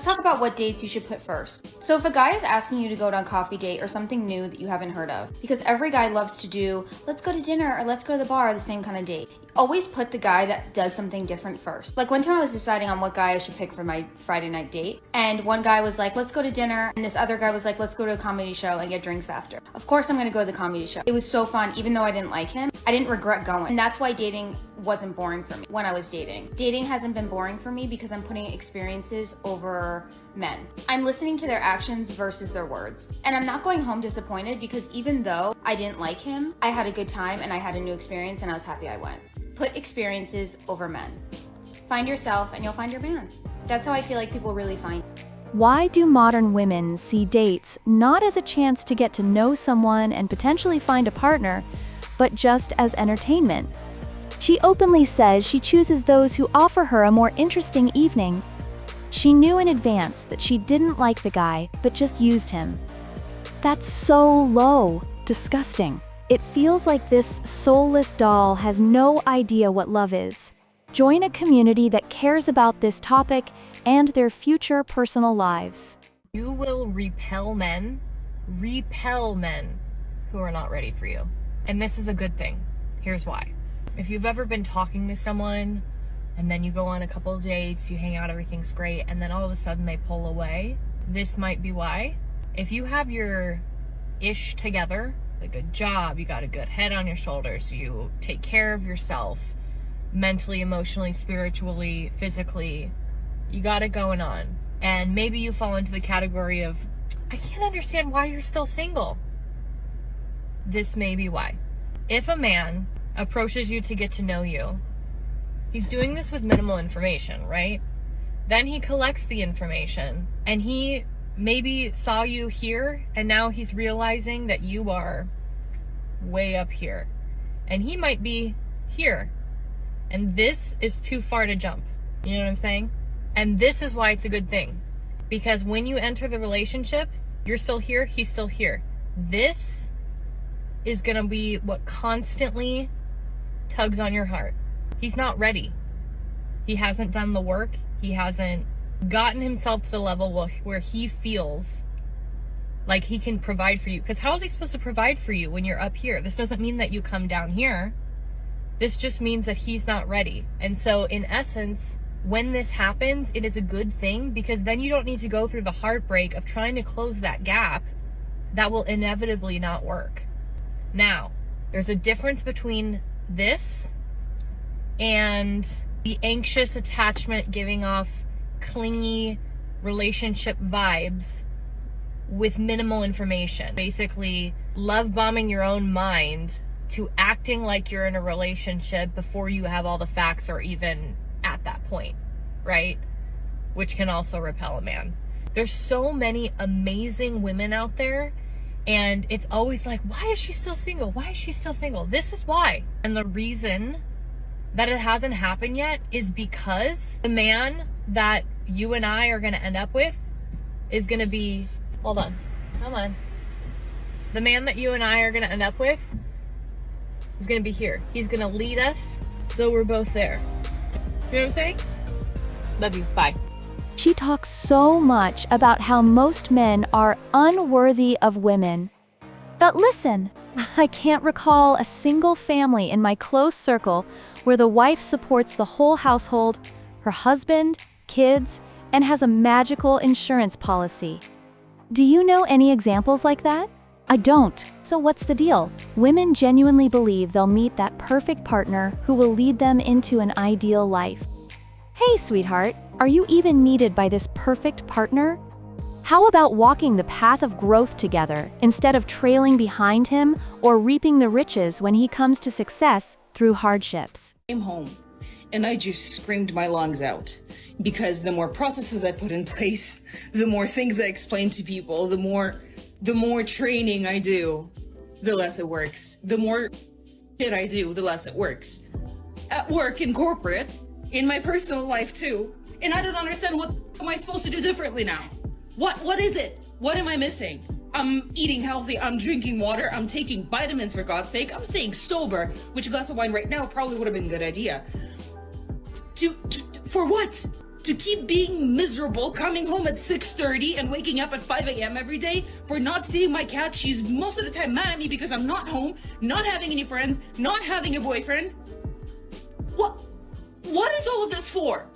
Let's talk about what dates you should put first. So if a guy is asking you to go on a coffee date or something new that you haven't heard of, because every guy loves to do, let's go to dinner or let's go to the bar, the same kind of date. Always put the guy that does something different first. Like one time I was deciding on what guy I should pick for my Friday night date, and one guy was like, let's go to dinner, and this other guy was like, let's go to a comedy show and get drinks after. Of course I'm gonna go to the comedy show. It was so fun, even though I didn't like him, I didn't regret going. And that's why dating wasn't boring for me when I was dating. Dating hasn't been boring for me because I'm putting experiences over men. I'm listening to their actions versus their words. And I'm not going home disappointed because even though I didn't like him, I had a good time and I had a new experience and I was happy I went. Put experiences over men. Find yourself and you'll find your man. That's how I feel like people really find. Why do modern women see dates not as a chance to get to know someone and potentially find a partner, but just as entertainment? She openly says she chooses those who offer her a more interesting evening. She knew in advance that she didn't like the guy, but just used him. That's so low. Disgusting. It feels like this soulless doll has no idea what love is. Join a community that cares about this topic and their future personal lives. You will repel men who are not ready for you. And this is a good thing. Here's why. If you've ever been talking to someone and then you go on a couple of dates, you hang out, everything's great, and then all of a sudden they pull away, this might be why. If you have your ish together, a good job, you got a good head on your shoulders, you take care of yourself mentally, emotionally, spiritually, physically, you got it going on, and maybe you fall into the category of, I can't understand why you're still single. This may be why. If a man approaches you to get to know you, he's doing this with minimal information, right? Then he collects the information and he maybe saw you here and now he's realizing that you are way up here and he might be here, and this is too far to jump. You know what I'm saying? And this is why it's a good thing, because when you enter the relationship, you're still here, he's still here. This is gonna be what constantly tugs on your heart. He's not ready. He hasn't done the work. He hasn't gotten himself to the level where he feels like he can provide for you. Because how is he supposed to provide for you when you're up here? This doesn't mean that you come down here. This just means that he's not ready. And so in essence, when this happens, it is a good thing, because then you don't need to go through the heartbreak of trying to close that gap that will inevitably not work. Now, there's a difference between this and the anxious attachment giving off clingy relationship vibes with minimal information. Basically, love bombing your own mind to acting like you're in a relationship before you have all the facts or even at that point, right? Which can also repel a man. There's so many amazing women out there, and it's always like, why is she still single? Why is she still single? This is why. And the reason that it hasn't happened yet is because the man that you and I are going to end up with is going to be, hold on, come on. The man that you and I are going to end up with is going to be here. He's going to lead us so we're both there. You know what I'm saying? Love you. Bye. She talks so much about how most men are unworthy of women. But listen, I can't recall a single family in my close circle where the wife supports the whole household, her husband, kids, and has a magical insurance policy. Do you know any examples like that? I don't. So what's the deal? Women genuinely believe they'll meet that perfect partner who will lead them into an ideal life. Hey, sweetheart, are you even needed by this perfect partner? How about walking the path of growth together instead of trailing behind him or reaping the riches when he comes to success through hardships? I came home and I just screamed my lungs out, because the more processes I put in place, the more things I explain to people, the more training I do, the less it works. The more shit I do, the less it works. At work, in corporate, in my personal life too. And I don't understand, what am I supposed to do differently now? What is it? What am I missing? I'm eating healthy, I'm drinking water, I'm taking vitamins for God's sake, I'm staying sober, which a glass of wine right now probably would have been a good idea. For what? to keep being miserable, coming home at 6:30 and waking up at 5 a.m. every day for not seeing my cat. She's most of the time mad at me because I'm not home, not having any friends, not having a boyfriend. What is all of this for?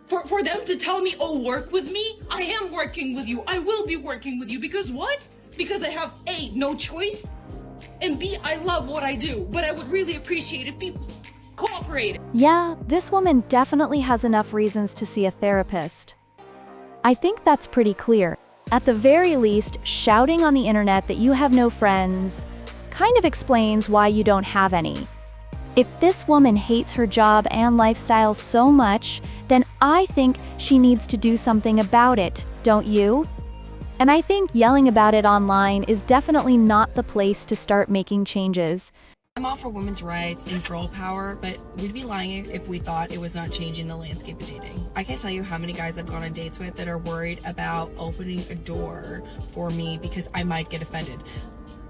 For them to tell me, oh, work with me? I am working with you. I will be working with you. Because what? Because I have A, no choice, and B, I love what I do. But I would really appreciate if people cooperated. Yeah, this woman definitely has enough reasons to see a therapist. I think that's pretty clear. At the very least, shouting on the internet that you have no friends kind of explains why you don't have any. If this woman hates her job and lifestyle so much, then I think she needs to do something about it, don't you? And I think yelling about it online is definitely not the place to start making changes. I'm all for women's rights and girl power, but we'd be lying if we thought it was not changing the landscape of dating. I can't tell you how many guys I've gone on dates with that are worried about opening a door for me because I might get offended.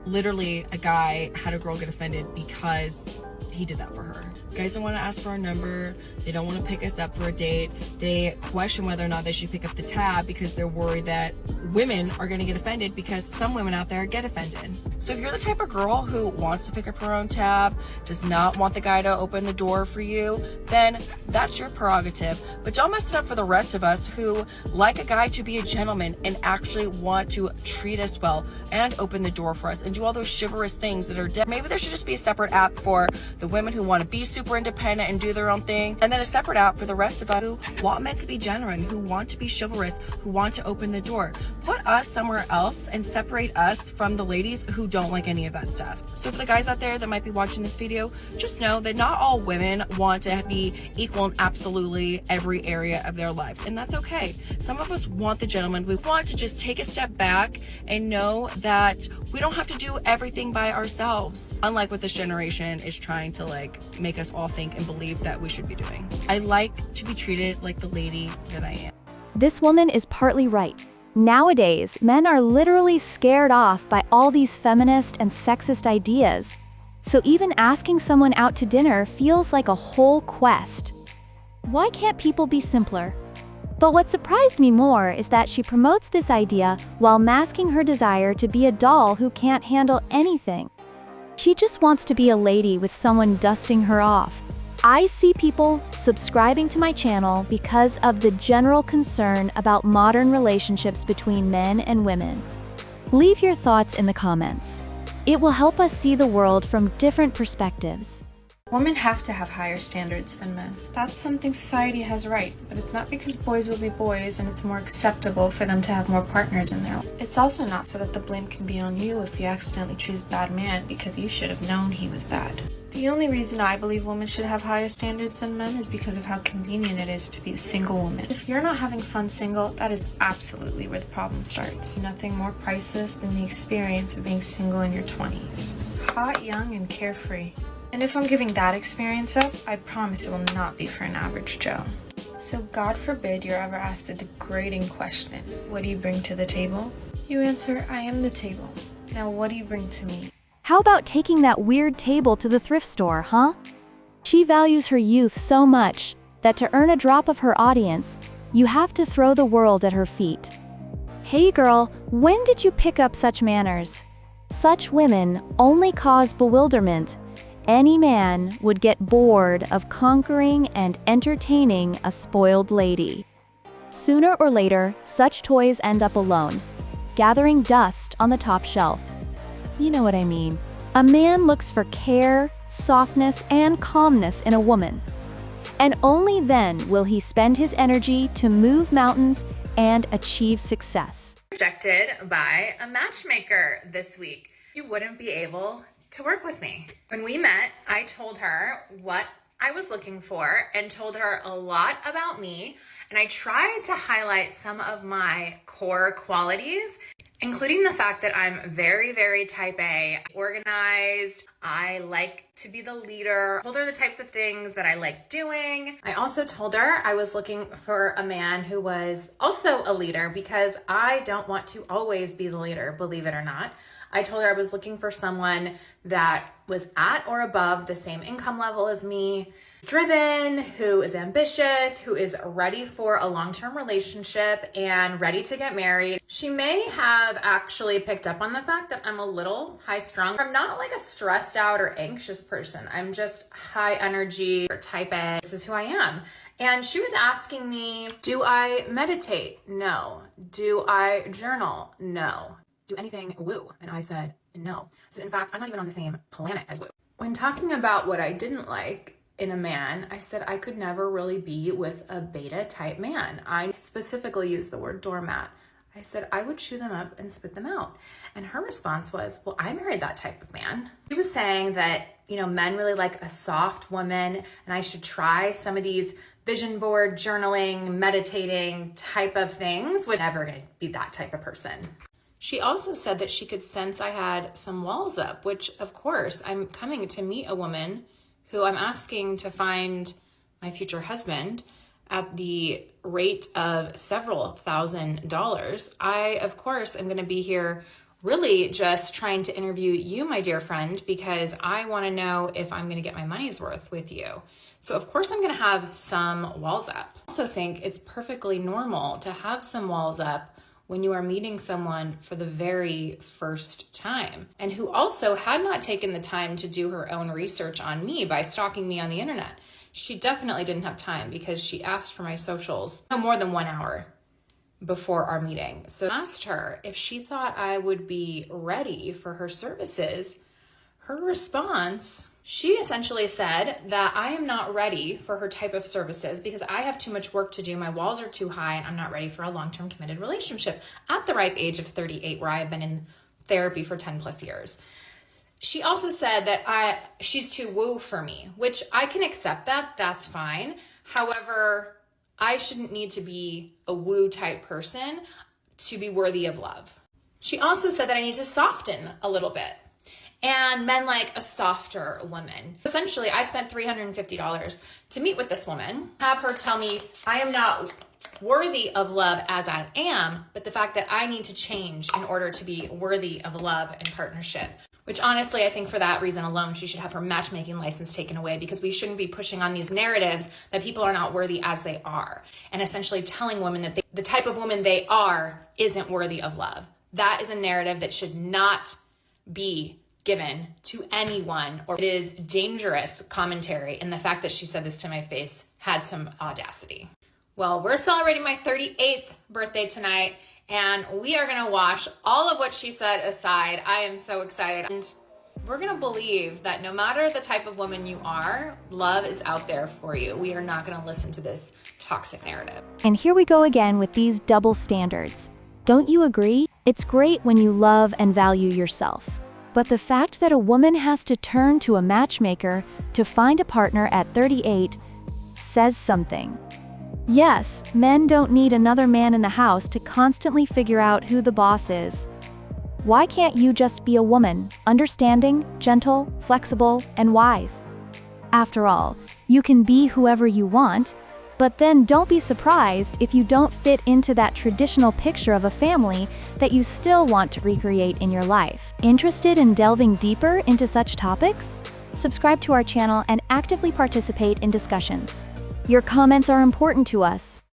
Literally, a guy had a girl get offended because he did that for her. Guys don't want to ask for our number. They don't want to pick us up for a date. They question whether or not they should pick up the tab because they're worried that women are going to get offended because some women out there get offended. So if you're the type of girl who wants to pick up her own tab, does not want the guy to open the door for you, then that's your prerogative. But don't mess it up for the rest of us who like a guy to be a gentleman and actually want to treat us well and open the door for us and do all those chivalrous things that are maybe there should just be a separate app for the women who want to be super independent and do their own thing, and then a separate app for the rest of us who want men to be genuine, who want to be chivalrous, who want to open the door. Put us somewhere else and separate us from the ladies who don't like any of that stuff. So for the guys out there that might be watching this video, just know that not all women want to be equal in absolutely every area of their lives, and that's okay. Some of us want the gentleman. We want to just take a step back and know that we don't have to do everything by ourselves, unlike what this generation is trying to make us all think and believe that we should be doing. I like to be treated like the lady that I am. This woman is partly right. Nowadays, men are literally scared off by all these feminist and sexist ideas. So even asking someone out to dinner feels like a whole quest. Why can't people be simpler? But what surprised me more is that she promotes this idea while masking her desire to be a doll who can't handle anything. She just wants to be a lady with someone dusting her off. I see people subscribing to my channel because of the general concern about modern relationships between men and women. Leave your thoughts in the comments. It will help us see the world from different perspectives. Women have to have higher standards than men. That's something society has right, but it's not because boys will be boys and it's more acceptable for them to have more partners in their life. It's also not so that the blame can be on you if you accidentally choose a bad man because you should have known he was bad. The only reason I believe women should have higher standards than men is because of how convenient it is to be a single woman. If you're not having fun single, that is absolutely where the problem starts. Nothing more priceless than the experience of being single in your 20s. Hot, young, and carefree. And if I'm giving that experience up, I promise it will not be for an average Joe. So God forbid you're ever asked a degrading question. What do you bring to the table? You answer, I am the table. Now what do you bring to me? How about taking that weird table to the thrift store, huh? She values her youth so much that to earn a drop of her audience, you have to throw the world at her feet. Hey girl, when did you pick up such manners? Such women only cause bewilderment. Any man would get bored of conquering and entertaining a spoiled lady. Sooner or later, such toys end up alone, gathering dust on the top shelf. You know what I mean. A man looks for care, softness, and calmness in a woman. And only then will he spend his energy to move mountains and achieve success. Rejected by a matchmaker this week. You wouldn't be able to work with me. When we met, I told her what I was looking for and told her a lot about me, and I tried to highlight some of my core qualities, including the fact that I'm very, very type A, organized. I like to be the leader. I told her the types of things that I like doing. I also told her I was looking for a man who was also a leader because I don't want to always be the leader, believe it or not. I told her I was looking for someone that was at or above the same income level as me, driven, who is ambitious, who is ready for a long-term relationship and ready to get married. She may have actually picked up on the fact that I'm a little high-strung. I'm not like a stressed out or anxious person. I'm just high energy or type A. This is who I am. And she was asking me, do I meditate? No. Do I journal? No. Do anything woo? And I said, no. I said, in fact, I'm not even on the same planet as woo. When talking about what I didn't like in a man, I said I could never really be with a beta type man. I specifically used the word doormat. I said I would chew them up and spit them out. And her response was, well, I married that type of man. She was saying that, men really like a soft woman and I should try some of these vision board, journaling, meditating type of things. Would never gonna be that type of person. She also said that she could sense I had some walls up, which of course I'm coming to meet a woman who I'm asking to find my future husband at the rate of several $1,000s. I, of course, am going to be here really just trying to interview you, my dear friend, because I want to know if I'm going to get my money's worth with you. So, of course, I'm going to have some walls up. I also think it's perfectly normal to have some walls up when you are meeting someone for the very first time and who also had not taken the time to do her own research on me by stalking me on the internet. She definitely didn't have time because she asked for my socials no more than 1 hour before our meeting. So I asked her if she thought I would be ready for her services. Her response, she essentially said that I am not ready for her type of services because I have too much work to do. My walls are too high and I'm not ready for a long-term committed relationship at the ripe age of 38, where I have been in therapy for 10 plus years. She also said that she's too woo for me, which I can accept that. That's fine. However, I shouldn't need to be a woo type person to be worthy of love. She also said that I need to soften a little bit. And men like a softer woman. Essentially, I spent $350 to meet with this woman, have her tell me I am not worthy of love as I am, but the fact that I need to change in order to be worthy of love and partnership. Which honestly, I think for that reason alone, she should have her matchmaking license taken away, because we shouldn't be pushing on these narratives that people are not worthy as they are. And essentially telling women that the type of woman they are isn't worthy of love. That is a narrative that should not be given to anyone, or it is dangerous commentary. And the fact that she said this to my face had some audacity. Well, we're celebrating my 38th birthday tonight, and we are going to wash all of what she said aside. I am so excited. And we're going to believe that no matter the type of woman you are, love is out there for you. We are not going to listen to this toxic narrative. And here we go again with these double standards. Don't you agree? It's great when you love and value yourself. But the fact that a woman has to turn to a matchmaker to find a partner at 38 says something. Yes, men don't need another man in the house to constantly figure out who the boss is. Why can't you just be a woman, understanding, gentle, flexible, and wise? After all, you can be whoever you want, but then don't be surprised if you don't fit into that traditional picture of a family that you still want to recreate in your life. Interested in delving deeper into such topics? Subscribe to our channel and actively participate in discussions. Your comments are important to us.